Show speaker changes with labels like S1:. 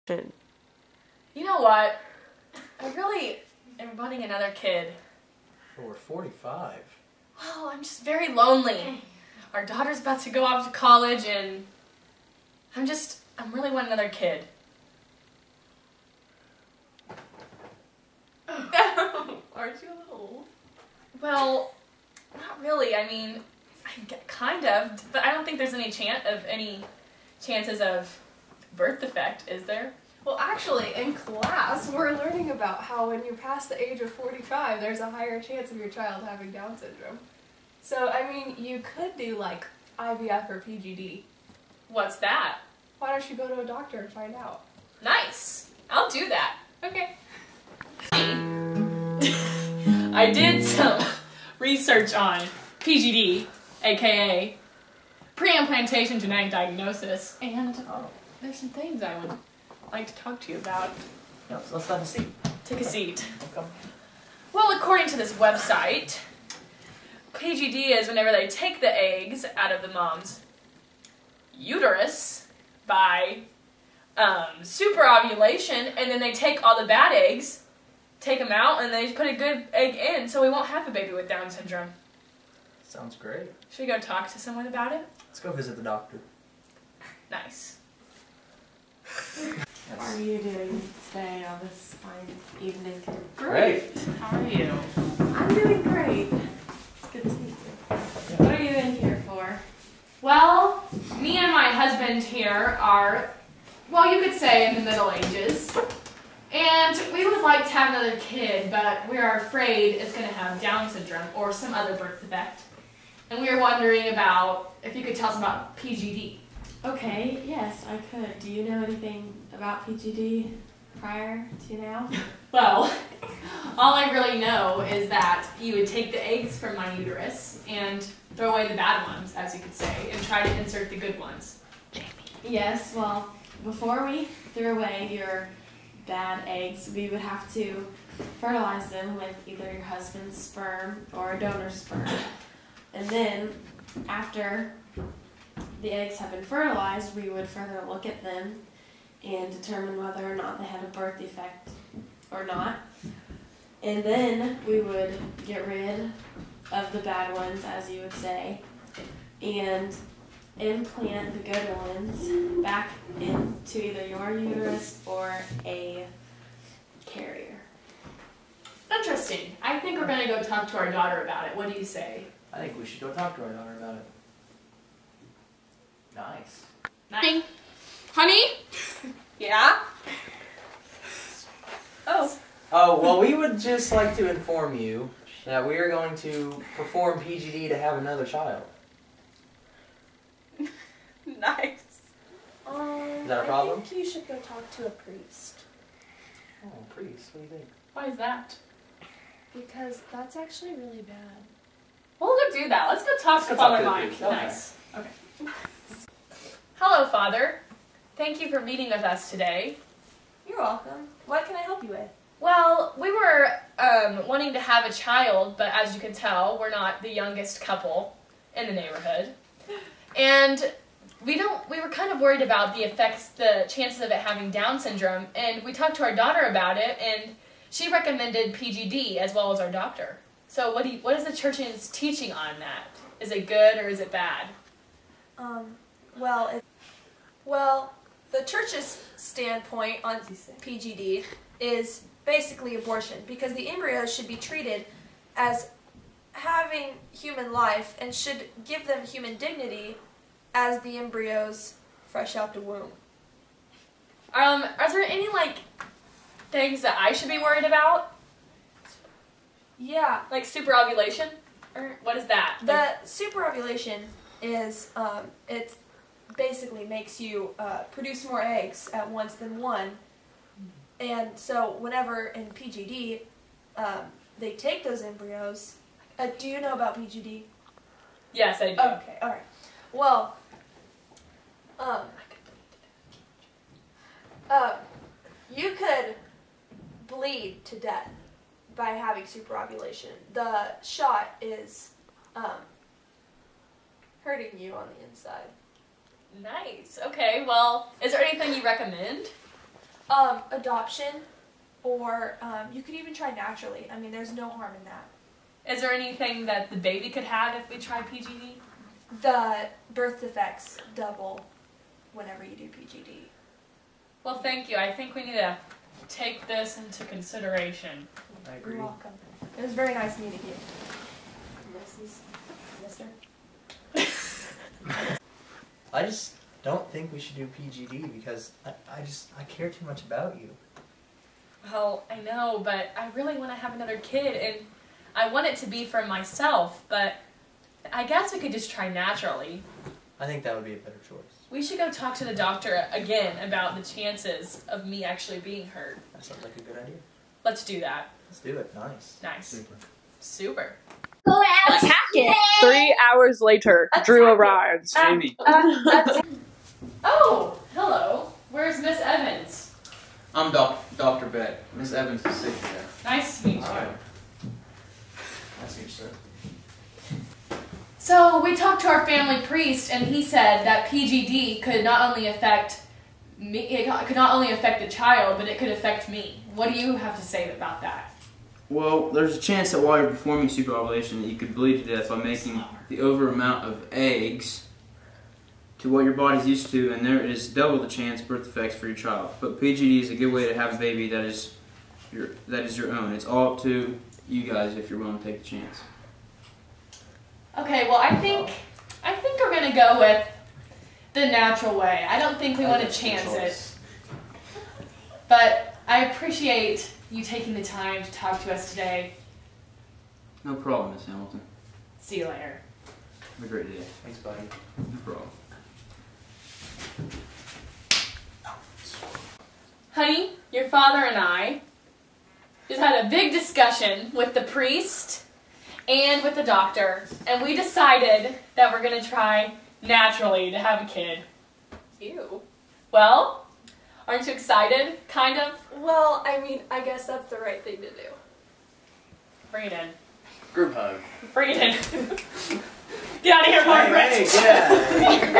S1: You know what? I really am wanting another kid.
S2: Well, we're 45.
S1: Well, I'm just very lonely. Our daughter's about to go off to college and I'm really wanting another kid.
S3: Aren't you a little old?
S1: Well, not really. I mean, kind of, but I don't think there's any chances of birth defect, is there?
S3: Well, actually, in class, we're learning about how when you pass the age of 45, there's a higher chance of your child having Down syndrome. So, I mean, you could do, like, IVF or PGD.
S1: What's that?
S3: Why don't you go to a doctor and find out?
S1: Nice. I'll do that.
S3: Okay.
S1: I did some research on PGD, aka pre-implantation genetic diagnosis, and there's some things I would like to talk to you about.
S2: Yes, let's have a seat.
S1: Take a seat.
S2: Welcome.
S1: Well, according to this website, PGD is whenever they take the eggs out of the mom's uterus by superovulation, and then they take all the bad eggs, take them out, and they put a good egg in, so we won't have a baby with Down syndrome.
S2: Sounds great.
S1: Should we go talk to someone about it?
S2: Let's go visit the doctor.
S1: Nice.
S4: How are you doing today on this fine evening?
S2: Great.
S1: How are you?
S4: I'm doing great. It's good to meet you. What are you in here for?
S1: Well, me and my husband here are, well, you could say in the Middle Ages. And we would like to have another kid, but we are afraid it's going to have Down syndrome or some other birth defect. And we were wondering about if you could tell us about PGD.
S4: Okay, yes, I could. Do you know anything about PGD prior to now?
S1: Well, all I really know is that you would take the eggs from my uterus and throw away the bad ones, as you could say, and try to insert the good ones.
S4: Yes, well, before we threw away your bad eggs, we would have to fertilize them with either your husband's sperm or a donor sperm. And then, after the eggs have been fertilized, we would further look at them and determine whether or not they had a birth defect or not. And then we would get rid of the bad ones, as you would say, and implant the good ones back into either your uterus or a carrier.
S1: Interesting. I think we're going to go talk to our daughter about it. What do you say?
S2: I think we should go talk to our daughter about it. Nice.
S1: Nice. Honey?
S3: Yeah? Oh.
S2: Oh, well, we would just like to inform you that we are going to perform PGD to have another child.
S3: Nice.
S2: Is that a problem?
S5: I think you should go talk to a priest.
S2: Oh, priest, what do you think?
S1: Why is that?
S5: Because that's actually really bad.
S1: Well, we'll go do that. Let's go talk to
S2: Let's go
S1: Father
S2: talk to the
S1: Mike.
S2: priest. Okay.
S1: Nice. Okay. Hello, Father. Thank you for meeting with us today.
S3: You're welcome. What can I help you with?
S1: Well, we were wanting to have a child, but as you can tell, we're not the youngest couple in the neighborhood. And we were kind of worried about the chances of it having Down syndrome, and we talked to our daughter about it, and she recommended PGD as well as our doctor. So what is the church's teaching on that? Is it good or is it bad?
S5: Well, the church's standpoint on PGD is basically abortion, because the embryos should be treated as having human life and should give them human dignity as the embryos fresh out the womb.
S1: Are there any things that I should be worried about?
S5: Yeah.
S1: Like superovulation? Or what is that?
S5: The superovulation is, it basically makes you produce more eggs at once than one. And so whenever in PGD, they take those embryos. Do you know about PGD?
S1: Yes, I do.
S5: Okay, alright. Well, you could bleed to death by having superovulation. The shot is hurting you on the inside.
S1: Nice. Okay, well, is there anything you recommend?
S5: Adoption, or you could even try naturally. I mean, there's no harm in that.
S1: Is there anything that the baby could have if we try PGD?
S5: The birth defects double whenever you do PGD.
S1: Well, thank you. I think we need to take this into consideration.
S2: I agree.
S5: You're welcome. It was very nice meeting you. Mister.
S2: I just don't think we should do PGD because I care too much about you.
S1: Well, I know, but I really want to have another kid, and I want it to be for myself, but I guess we could just try naturally.
S2: I think that would be a better choice.
S1: We should go talk to the doctor again about the chances of me actually being hurt.
S2: That sounds like a good idea.
S1: Let's do that.
S2: Let's do it. Nice.
S1: Nice. Super.
S6: Attack it.
S7: 3 hours later, Drew arrives.
S6: Jamie.
S1: Oh, hello. Where's Miss Evans?
S8: I'm Dr. Beck. Miss Evans is sick today.
S1: Nice to meet you.
S8: Nice to meet you, sir.
S1: So we talked to our family priest, and he said that PGD could not only affect me, it could not only affect the child, but it could affect me. What do you have to say about that?
S8: Well, there's a chance that while you're performing superovulation that you could bleed to death by making the over amount of eggs to what your body's used to, and there is double the chance birth defects for your child. But PGD is a good way to have a baby that is your own. It's all up to you guys if you're willing to take the chance.
S1: Okay, well, I think we're gonna go with the natural way. I don't think we want to chance it, but I appreciate you taking the time to talk to us today.
S8: No problem, Miss Hamilton.
S1: See you later.
S8: Have a great day.
S2: Thanks, buddy.
S8: No problem.
S1: Honey, your father and I just had a big discussion with the priest and with the doctor, and we decided that we're going to try naturally to have a kid.
S3: Ew.
S1: Well, aren't you excited? Kind of?
S3: Well, I mean, I guess that's the right thing to do.
S1: Bring it in.
S8: Group hug.
S1: Bring it in. Get out of here, Margaret.
S2: Hey, get out of here.